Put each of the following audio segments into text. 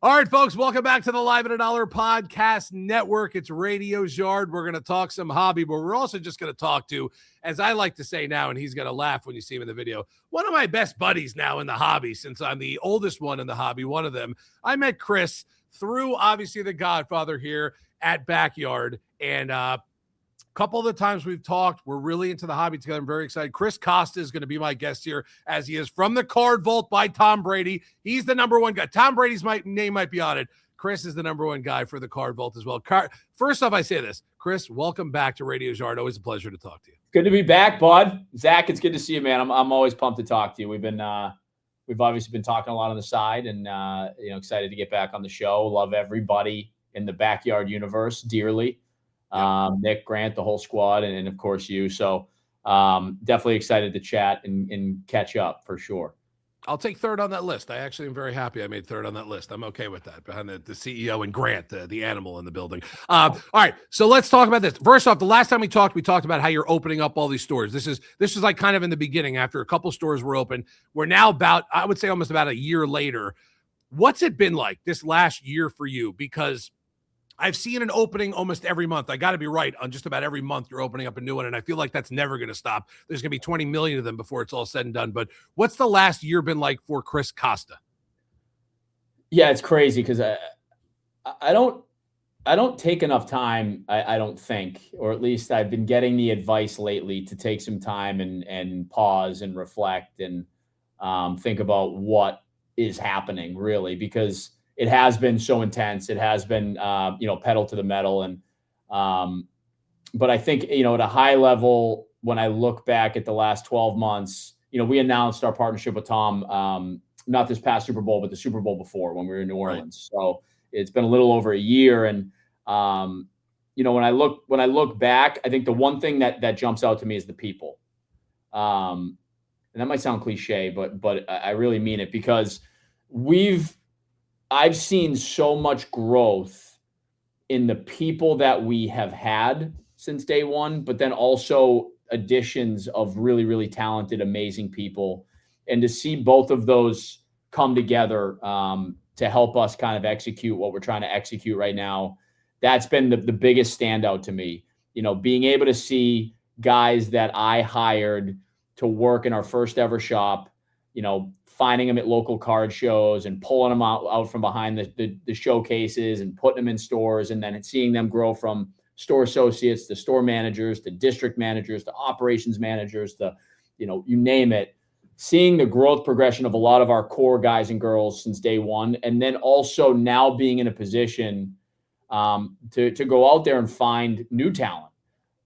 All right, folks, welcome back to the Live at a Dollar Podcast Network. It's Radio's Yard. We're going to talk some hobby, but we're also just going to talk to, as I like to say now, and he's going to laugh when you see him in the video, one of my best buddies now in the hobby, since I'm the oldest one in the hobby, one of them. I met Chris through, obviously, the Godfather here at Backyard, and couple of the times we've talked, we're really into the hobby together. I'm very excited. Chris Costa is going to be my guest here, as he is from the Card Vault by Tom Brady. He's the number one guy. Tom Brady's name might be on it. Chris is the number one guy for the Card Vault as well. First off, I say this. Chris, welcome back to Radio's Yard. Always a pleasure to talk to you. Good to be back, bud. Zach, it's good to see you, man. I'm always pumped to talk to you. We've obviously been talking a lot on the side, and excited to get back on the show. Love everybody in the Backyard universe dearly. Nick, Grant, the whole squad, and of course you. So definitely excited to chat and catch up for sure. I'll take third on that list. I actually am very happy I made third on that list. I'm okay with that, behind the CEO and Grant, the animal in the building. All right, so let's talk about this. First off, the last time we talked about how you're opening up all these stores. This is like kind of in the beginning, after a couple stores were open. We're now about, I would say, almost about a year later. What's it been like this last year for you? Because I've seen an opening almost every month. I got to be right. On just about every month, you're opening up a new one, and I feel like that's never going to stop. There's going to be 20 million of them before it's all said and done. But what's the last year been like for Chris Costa? Yeah, it's crazy because I don't take enough time, I don't think, or at least I've been getting the advice lately to take some time and pause and reflect and think about what is happening, really, because it has been so intense. It has been, pedal to the metal. And, but I think, at a high level, when I look back at the last 12 months, we announced our partnership with Tom, not this past Super Bowl, but the Super Bowl before, when we were in New Orleans. Right. So it's been a little over a year. And, when I look back, I think the one thing that jumps out to me is the people. And that might sound cliche, but I really mean it, because I've seen so much growth in the people that we have had since day one, but then also additions of really, really talented, amazing people. And to see both of those come together to help us kind of execute what we're trying to execute right now, that's been the biggest standout to me. Being able to see guys that I hired to work in our first ever shop, finding them at local card shows and pulling them out from behind the showcases and putting them in stores, and then seeing them grow from store associates to store managers to district managers to operations managers to, you name it. Seeing the growth progression of a lot of our core guys and girls since day one, and then also now being in a position to go out there and find new talent.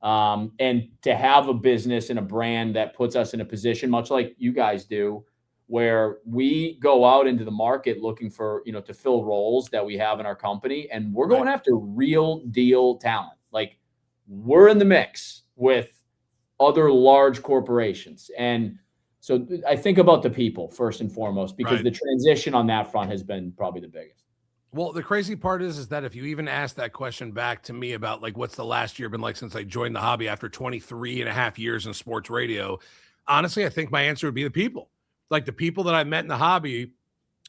And to have a business and a brand that puts us in a position, much like you guys do, where we go out into the market looking for, to fill roles that we have in our company. And we're going after real deal talent. Like, we're in the mix with other large corporations. And so I think about the people first and foremost, because the transition on that front has been probably the biggest. Well, the crazy part is that if you even ask that question back to me about, like, what's the last year been like since I joined the hobby after 23 and a half years in sports radio, honestly, I think my answer would be the people. Like, the people that I met in the hobby,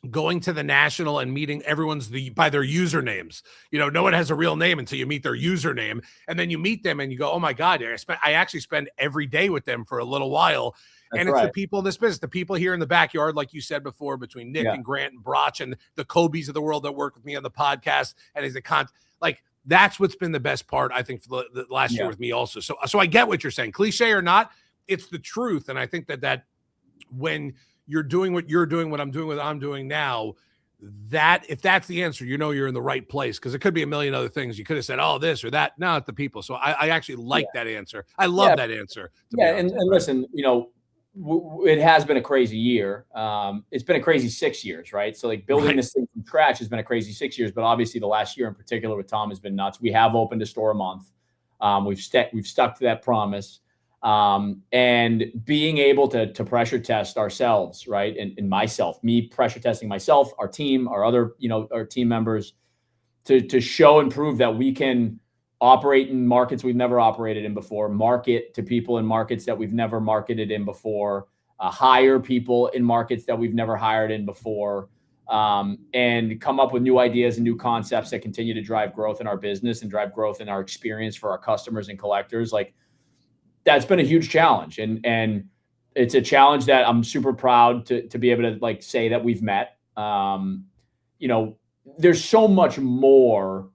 going to the national and meeting everyone's by their usernames. No one has a real name until you meet their username, and then you meet them and you go, oh my God, I actually spend every day with them for a little while. That's and it's the people in this business, the people here in the backyard, like you said before, between Nick and Grant and Broch and the Kobe's of the world that work with me on the podcast. And as like, that's what's been the best part, I think, for the last year with me also. So I get what you're saying, cliche or not, it's the truth. And I think that when you're doing what you're doing, what I'm doing, what I'm doing now, that if that's the answer, you're in the right place, because it could be a million other things. You could have said, oh, this or that. No, it's the people. So I actually like that answer. I love that answer. And listen, it has been a crazy year. It's been a crazy 6 years, right? So, like, building this thing from scratch has been a crazy 6 years, but obviously the last year in particular with Tom has been nuts. We have opened a store a month. We've stuck to that promise. And being able to pressure test ourselves, right? And myself, me pressure testing myself, our team, our other, our team members, to show and prove that we can operate in markets we've never operated in before, market to people in markets that we've never marketed in before, hire people in markets that we've never hired in before, and come up with new ideas and new concepts that continue to drive growth in our business and drive growth in our experience for our customers and collectors. Like, that's been a huge challenge. And it's a challenge that I'm super proud to be able to like say that we've met. There's so much more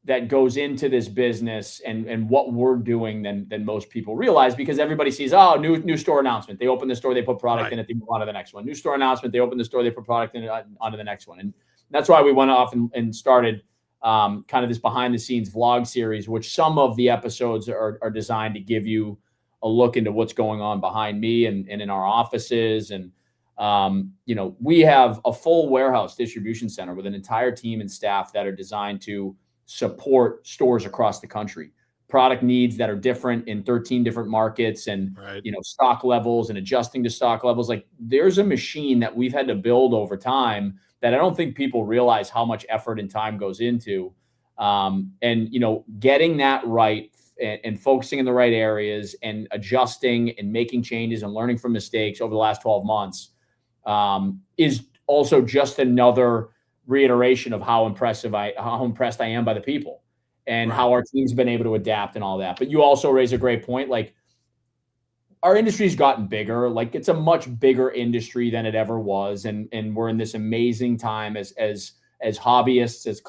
that goes into this business and what we're doing than most people realize, because everybody sees, oh, new store announcement. They open the store, they put product in it, they move on to the next one. New store announcement, they open the store, they put product in it, onto the next one. And that's why we went off and started kind of this behind the scenes vlog series, which some of the episodes are designed to give you a look into what's going on behind me and in our offices. And, we have a full warehouse distribution center with an entire team and staff that are designed to support stores across the country, product needs that are different in 13 different markets, and, stock levels and adjusting to stock levels. Like, there's a machine that we've had to build over time that I don't think people realize how much effort and time goes into. Getting that right and focusing in the right areas and adjusting and making changes and learning from mistakes over the last 12 months is also just another reiteration of how impressed I am by the people and how our team's been able to adapt and all that. But you also raise a great point. Like, our industry's gotten bigger. Like, it's a much bigger industry than it ever was. And we're in this amazing time as hobbyists, as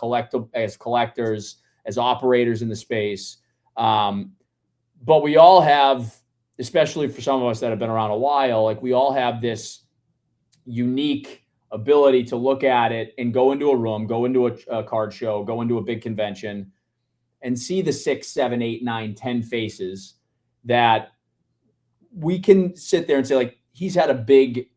collectors, as operators in the space. But we all have, especially for some of us that have been around a while, like, we all have this unique ability to look at it and go into a room, go into a card show, go into a big convention and see the 6, 7, 8, 9, 10 faces that we can sit there and say, like, he's had a big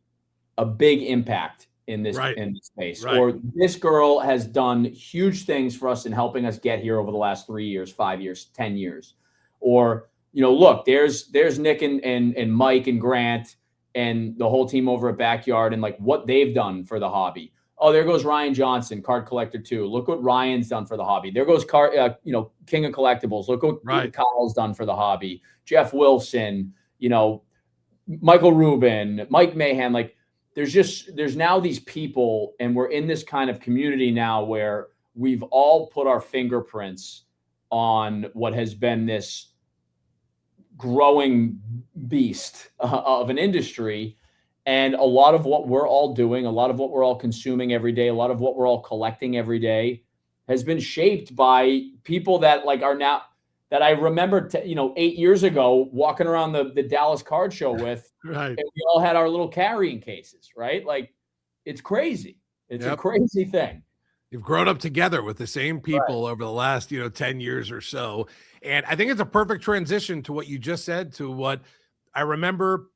impact in this space. Right. Or this girl has done huge things for us in helping us get here over the last 3 years, 5 years, 10 years. Or, look, there's Nick and Mike and Grant and the whole team over at Backyard and like what they've done for the hobby. Oh, there goes Ryan Johnson, card collector too. Look what Ryan's done for the hobby. There goes King of Collectibles. Look what Kyle's done for the hobby. Jeff Wilson, Michael Rubin, Mike Mahan. Like, there's now these people, and we're in this kind of community now where we've all put our fingerprints on what has been this growing beast of an industry. And a lot of what we're all doing, a lot of what we're all consuming every day, a lot of what we're all collecting every day has been shaped by people that like are now that I remember, 8 years ago walking around the Dallas card show with, and we all had our little carrying cases, right? Like, it's crazy. It's a crazy thing. You've grown up together with the same people over the last, 10 years or so. And I think it's a perfect transition to what you just said, to what I remember,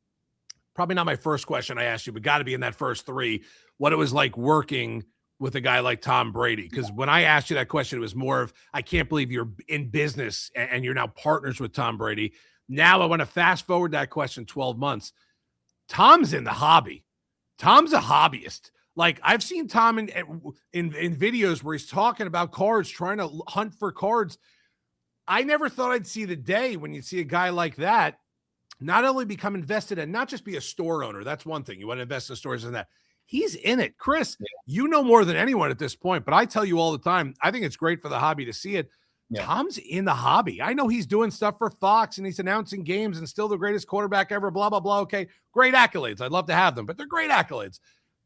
probably not my first question I asked you, but got to be in that first three, what it was like working with a guy like Tom Brady. Because when I asked you that question, it was more of, I can't believe you're in business and you're now partners with Tom Brady. Now I want to fast forward that question 12 months. Tom's in the hobby. Tom's a hobbyist. Like, I've seen Tom in videos where he's talking about cards, trying to hunt for cards. I never thought I'd see the day when you see a guy like that not only become invested and not just be a store owner. That's one thing. You want to invest in stores and that. He's in it. Chris, you know more than anyone at this point, but I tell you all the time, I think it's great for the hobby to see it. Yeah. Tom's in the hobby. I know he's doing stuff for Fox and he's announcing games and still the greatest quarterback ever, blah, blah, blah. Okay, great accolades. I'd love to have them, but they're great accolades.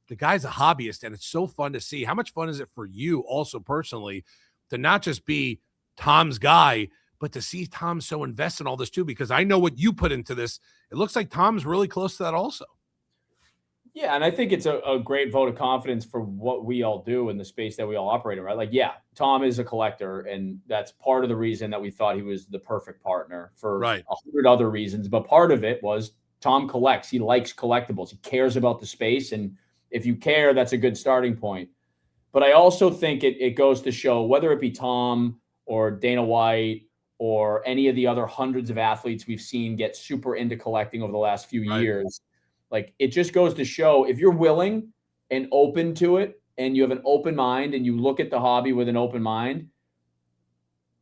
The guy's a hobbyist, and it's so fun to see. How much fun is it for you also personally to not just be Tom's guy, but to see Tom so invest in all this too? Because I know what you put into this. It looks like Tom's really close to that also. Yeah, and I think it's a great vote of confidence for what we all do in the space that we all operate in, right? Like, yeah, Tom is a collector, and that's part of the reason that we thought he was the perfect partner for 100 other reasons. But part of it was Tom collects. He likes collectibles. He cares about the space, and if you care, that's a good starting point. But I also think it goes to show, whether it be Tom or Dana White or any of the other hundreds of athletes we've seen get super into collecting over the last few years, like, it just goes to show, if you're willing and open to it and you have an open mind and you look at the hobby with an open mind,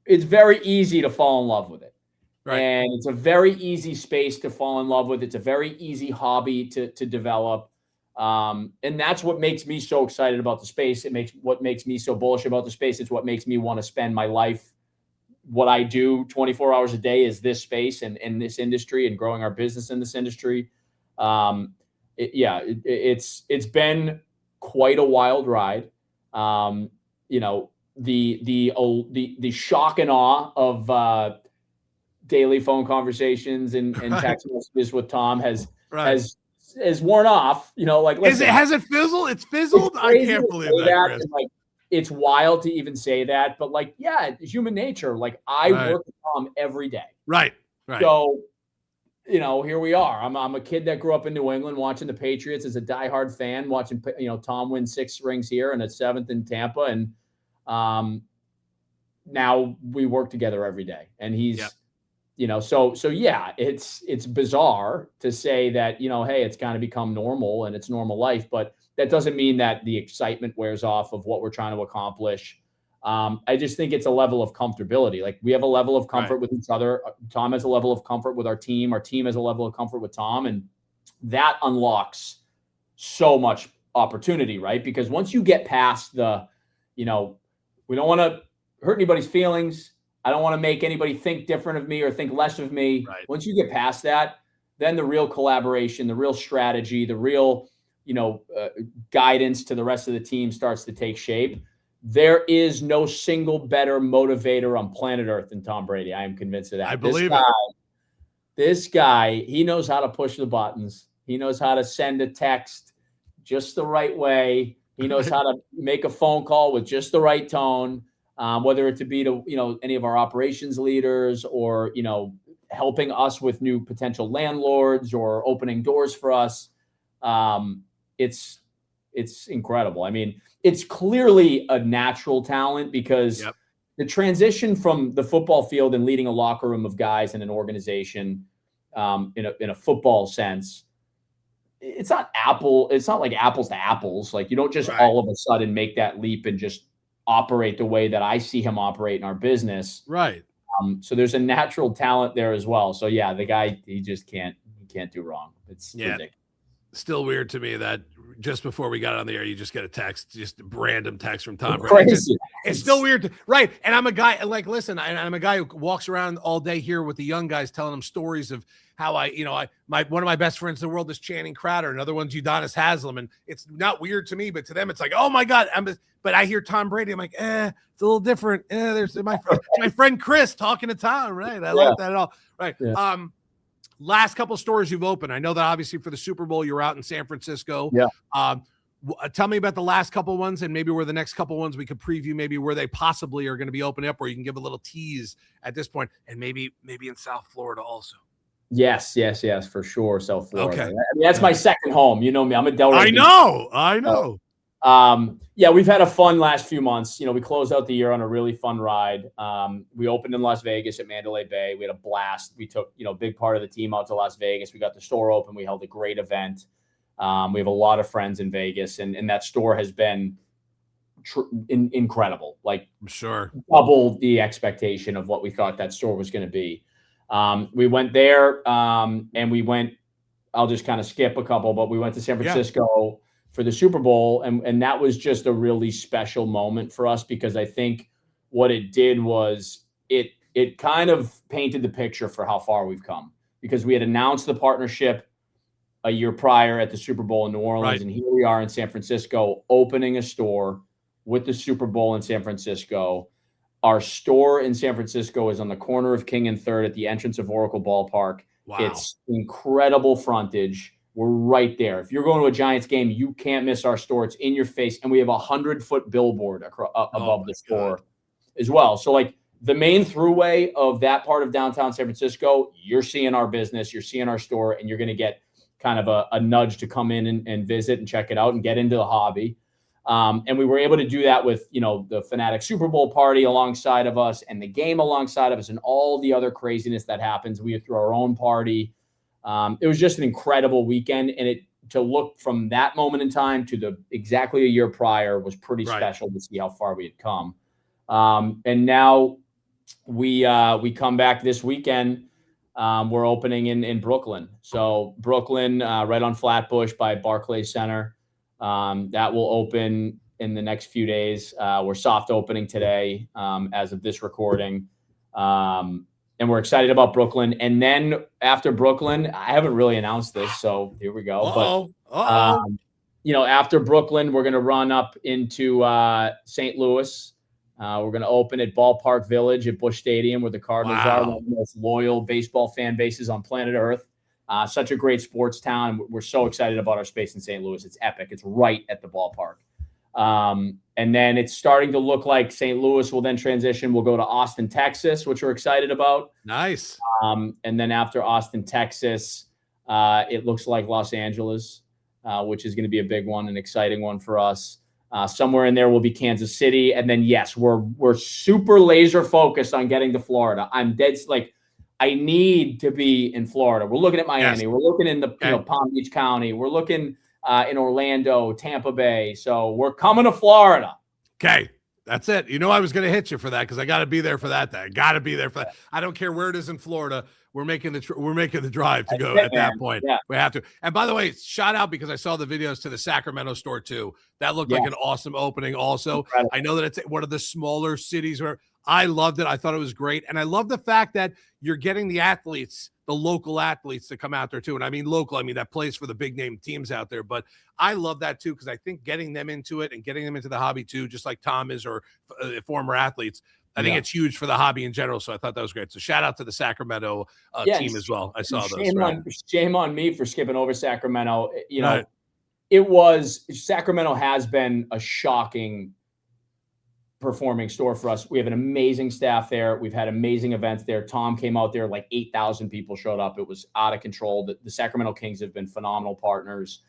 it's very easy to fall in love with it. And it's a very easy space to fall in love with. It's a very easy hobby to develop. And that's what makes me so excited about the space. What makes me so bullish about the space. It's what makes me want to spend my life. What I do 24 hours a day is this space and in this industry and growing our business in this industry. It's been quite a wild ride. The shock and awe of daily phone conversations and text messages with Tom has worn off. Listen, has it fizzled? It's fizzled. I can't believe that. Chris. It's wild to even say that, but human nature. I work with Tom every day. Right. So, here we are. I'm a kid that grew up in New England watching the Patriots as a diehard fan, watching, Tom win 6 rings here and a 7th in Tampa. And now we work together every day. And he's, it's bizarre to say that, hey, it's kind of become normal and it's normal life, but that doesn't mean that the excitement wears off of what we're trying to accomplish. I just think it's a level of comfortability. We have a level of comfort with each other. Tom has a level of comfort with our team. Our team has a level of comfort with Tom. And that unlocks so much opportunity, right? Because once you get past the, we don't want to hurt anybody's feelings. I don't want to make anybody think different of me or think less of me. Right. Once you get past that, then the real collaboration, the real strategy, the real, guidance to the rest of the team starts to take shape. There is no single better motivator on planet Earth than Tom Brady. I am convinced of that. I believe this guy, he knows how to push the buttons. He knows how to send a text just the right way. He knows how to make a phone call with just the right tone, whether it to be to, any of our operations leaders or, helping us with new potential landlords or opening doors for us. It's incredible. I mean, it's clearly a natural talent because the transition from the football field and leading a locker room of guys in an organization, in a football sense, it's not like apples to apples. You don't just all of a sudden make that leap and just operate the way that I see him operate in our business. Right. So there's a natural talent there as well. So the guy, he can't do wrong. It's ridiculous. Still weird to me that just before we got on the air, you just get a text, just a random text from Tom Brady. It's still weird. Right. And I'm a guy listen, I'm a guy who walks around all day here with the young guys, telling them stories of how one of my best friends in the world is Channing Crowder. Another one's Udonis Haslam. And it's not weird to me, but to them, it's like, oh my God. But I hear Tom Brady. I'm like, it's a little different. There's my friend Chris talking to Tom. Right. I like that at all. Right. Yeah. Last couple of stores you've opened. I know that obviously for the Super Bowl, you're out in San Francisco. Yeah. Tell me about the last couple ones and maybe where the next couple ones we could preview, maybe where they possibly are going to be opening up, or you can give a little tease at this point, and maybe in South Florida also. Yes, for sure. South Florida. Okay. That's my second home. You know me. I'm a Delray. I know. We've had a fun last few months. We closed out the year on a really fun ride. We opened in Las Vegas at Mandalay Bay. We had a blast. We took, a big part of the team out to Las Vegas. We got the store open. We held a great event. We have a lot of friends in Vegas, and that store has been incredible. I'm sure double the expectation of what we thought that store was going to be. We went there, and we went. I'll just kind of skip a couple, but we went to San Francisco for the Super Bowl, and that was just a really special moment for us because I think what it did was it kind of painted the picture for how far we've come, because we had announced the partnership a year prior at the Super Bowl in New Orleans, and here we are in San Francisco opening a store with the Super Bowl in San Francisco. Our store in San Francisco is on the corner of King and 3rd at the entrance of Oracle Ballpark. Wow. It's incredible frontage. We're right there. If you're going to a Giants game, you can't miss our store. It's in your face. And we have 100-foot billboard above the store as well. So the main throughway of that part of downtown San Francisco, you're seeing our business, you're seeing our store, and you're going to get kind of a nudge to come in and visit and check it out and get into the hobby. And we were able to do that with, the Fanatic Super Bowl party alongside of us and the game alongside of us and all the other craziness that happens. We threw our own party. It was just an incredible weekend, and to look from that moment in time to exactly a year prior was pretty special to see how far we had come. And now we come back this weekend we're opening in Brooklyn. So Brooklyn, right on Flatbush by Barclays Center. That will open in the next few days. We're soft opening today as of this recording. And we're excited about Brooklyn. And then after Brooklyn, I haven't really announced this, so here we go. After Brooklyn, we're going to run up into St. Louis. We're going to open at Ballpark Village at Busch Stadium, where the Cardinals are one of the most loyal baseball fan bases on planet Earth. Such a great sports town. We're so excited about our space in St. Louis. It's epic. It's right at the ballpark. And then it's starting to look like St. Louis will then transition. We'll go to Austin, Texas, which we're excited about. Nice. And then after Austin, Texas, it looks like Los Angeles, which is going to be a big one, an exciting one for us. Somewhere in there will be Kansas City. And then, yes, we're super laser focused on getting to Florida. I'm dead. I need to be in Florida. We're looking at Miami. Yes. We're looking in the Palm Beach County. We're looking in Orlando, Tampa Bay. So we're coming to Florida. Okay. That's it. I was going to hit you for that because I got to be there for that day. I got to be there for that. I don't care where it is in Florida. We're making the drive to go at that point. Yeah. We have to. And by the way, shout out because I saw the videos to the Sacramento store too. That looked like an awesome opening also. Incredible. I know that it's one of the smaller cities where I loved it. I thought it was great. And I love the fact that you're getting the athletes, the local athletes to come out there too. And I mean local, I mean that plays for the big name teams out there. But I love that too because I think getting them into it and getting them into the hobby too, just like Tom is or former athletes, I think it's huge for the hobby in general. So I thought that was great. So shout out to the Sacramento team as well. I saw those. Shame on me for skipping over Sacramento. Right. Sacramento has been a shocking performing store for us. We have an amazing staff there. We've had amazing events there. Tom came out there, like 8,000 people showed up. It was out of control. The Sacramento Kings have been phenomenal partners.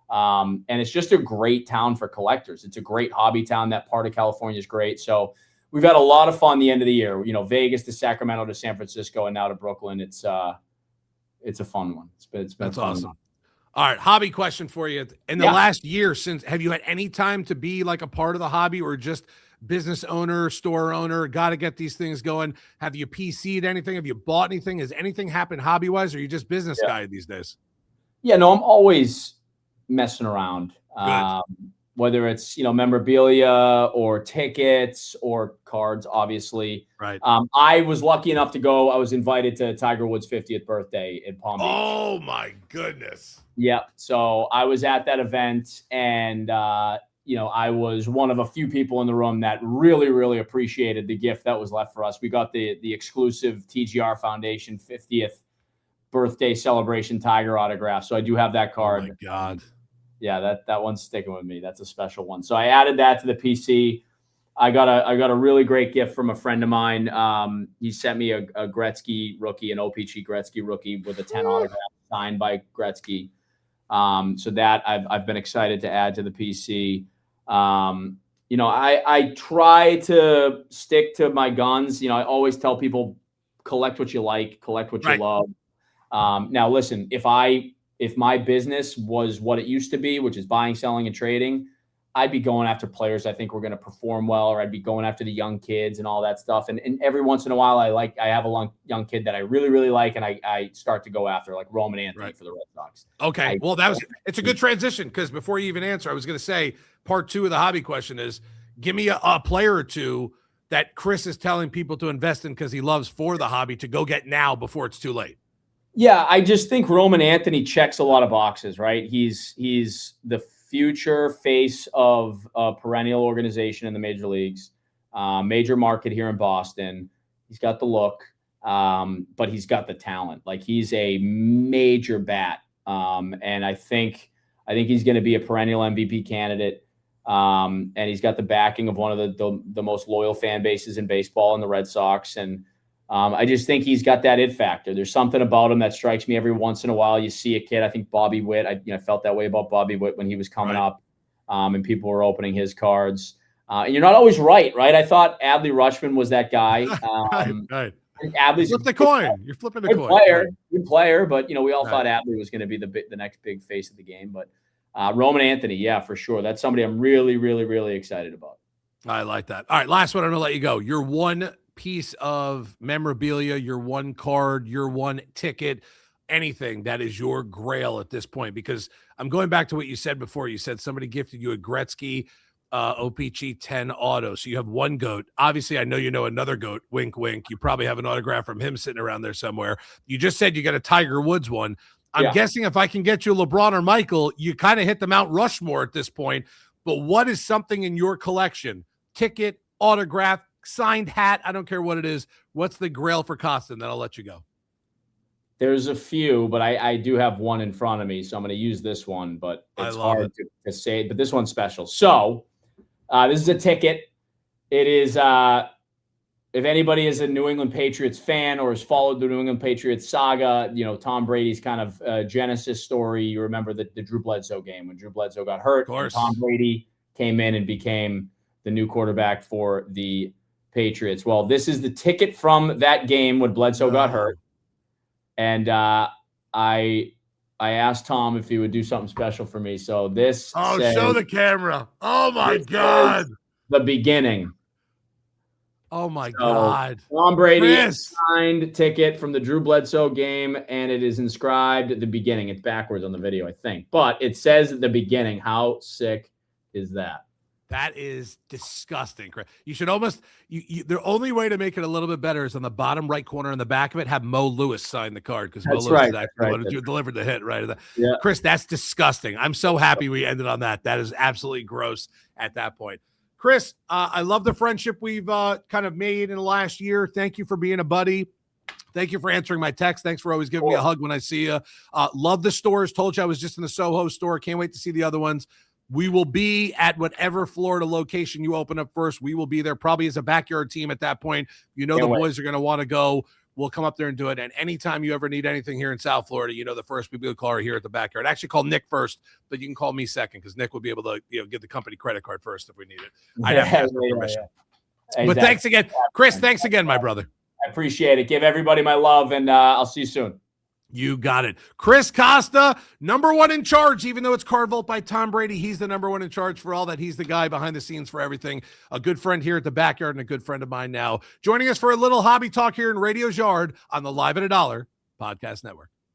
And it's just a great town for collectors. It's a great hobby town. That part of California is great. So we've had a lot of fun the end of the year. Vegas to Sacramento to San Francisco and now to Brooklyn. It's a fun one. It's been That's awesome. All right, hobby question for you. In the last year, have you had any time to be like a part of the hobby or just business owner, store owner, got to get these things going? Have you PC'd anything? Have you bought anything? Has anything happened hobby-wise, or are you just business guy these days? Yeah, no, I'm always messing around. Whether it's, memorabilia or tickets or cards, obviously. Right. I was lucky enough to go. I was invited to Tiger Woods' 50th birthday in Palm Beach. Oh, my goodness. Yeah. So I was at that event and, I was one of a few people in the room that really, really appreciated the gift that was left for us. We got the exclusive TGR Foundation 50th birthday celebration Tiger autograph. So I do have that card. Oh, my God. Yeah, that one's sticking with me. That's a special one. So I added that to the PC. I got a really great gift from a friend of mine. He sent me a Gretzky rookie, an OPC Gretzky rookie with a 10 autograph signed by Gretzky. So that I've been excited to add to the PC. I try to stick to my guns. I always tell people collect what you like, collect what you love. Now listen, if my business was what it used to be, which is buying, selling, and trading, I'd be going after players I think we're going to perform well, or I'd be going after the young kids and all that stuff. And every once in a while, I have a young kid that I really, really like, and I start to go after, like Roman Anthony for the Red Sox. Okay, it's a good transition because before you even answer, I was going to say part 2 of the hobby question is give me a player or two that Chris is telling people to invest in because he loves for the hobby to go get now before it's too late. Yeah, I just think Roman Anthony checks a lot of boxes, right? He's the future face of a perennial organization in the major leagues, major market here in Boston. He's got the look, but he's got the talent. Like he's a major bat, and I think he's going to be a perennial MVP candidate. And he's got the backing of one of the most loyal fan bases in baseball in the Red Sox, and I just think he's got that it factor. There's something about him that strikes me every once in a while. You see a kid, I think Bobby Witt, I felt that way about Bobby Witt when he was coming up, and people were opening his cards. And you're not always right? I thought Adley Rutschman was that guy. Right. Adley's flip the coin. You're flipping the coin. Good player, but we all thought Adley was going to be the next big face of the game. But Roman Anthony, yeah, for sure. That's somebody I'm really, really, really excited about. I like that. All right, last one. I'm going to let you go. Your one piece of memorabilia, your one card, your one ticket, anything that is your grail at this point? Because I'm going back to what you said before. You said somebody gifted you a Gretzky OPC 10 auto. So you have one GOAT. Obviously, I know you know another GOAT, wink, wink. You probably have an autograph from him sitting around there somewhere. You just said you got a Tiger Woods one. I'm guessing if I can get you LeBron or Michael, you kind of hit the Mount Rushmore at this point. But what is something in your collection? Ticket, autograph, signed hat, I don't care what it is. What's the grail for Costa? And then I'll let you go. There's a few, but I do have one in front of me, so I'm going to use this one, but it's hard to say, but this one's special. So this is a ticket. It is, if anybody is a New England Patriots fan or has followed the New England Patriots saga, you know, Tom Brady's kind of genesis story. You remember the Drew Bledsoe game when Drew Bledsoe got hurt. And Tom Brady came in and became the new quarterback for the Patriots. Well, this is the ticket from that game when Bledsoe got hurt. And I asked Tom if he would do something special for me. So this says, show the camera. Oh, my God. The beginning. Oh, my God. Tom Brady signed ticket from the Drew Bledsoe game, and it is inscribed at the beginning. It's backwards on the video, I think. But it says at the beginning. How sick is that? That is disgusting. You should almost the only way to make it a little bit better is on the bottom right corner in the back of it, have Mo Lewis sign the card, because Mo Lewis is actually delivered the hit, right? Yeah. Chris, that's disgusting. I'm so happy we ended on that. That is absolutely gross at that point. Chris, I love the friendship we've kind of made in the last year. Thank you for being a buddy. Thank you for answering my text. Thanks for always giving me a hug when I see you. Love the stores. Told you I was just in the Soho store. Can't wait to see the other ones. We will be at whatever Florida location you open up first. We will be there probably as a backyard team at that point. You know, the boys are going to want to go. We'll come up there and do it. And anytime you ever need anything here in South Florida, you know, the first people to call are here at the backyard. Actually, call Nick first, but you can call me second, because Nick will be able to, you know, give the company credit card first if we need it. I'd have to ask for permission. Exactly. But thanks again, Chris. Thanks again, my brother. I appreciate it. Give everybody my love, and I'll see you soon. You got it. Chris Costa, number one in charge, even though it's card vault by Tom Brady. He's the number one in charge for all that. He's the guy behind the scenes for everything. A good friend here at the backyard and a good friend of mine now. Joining us for a little hobby talk here in Radio's Yard on the Live at $1 Podcast Network.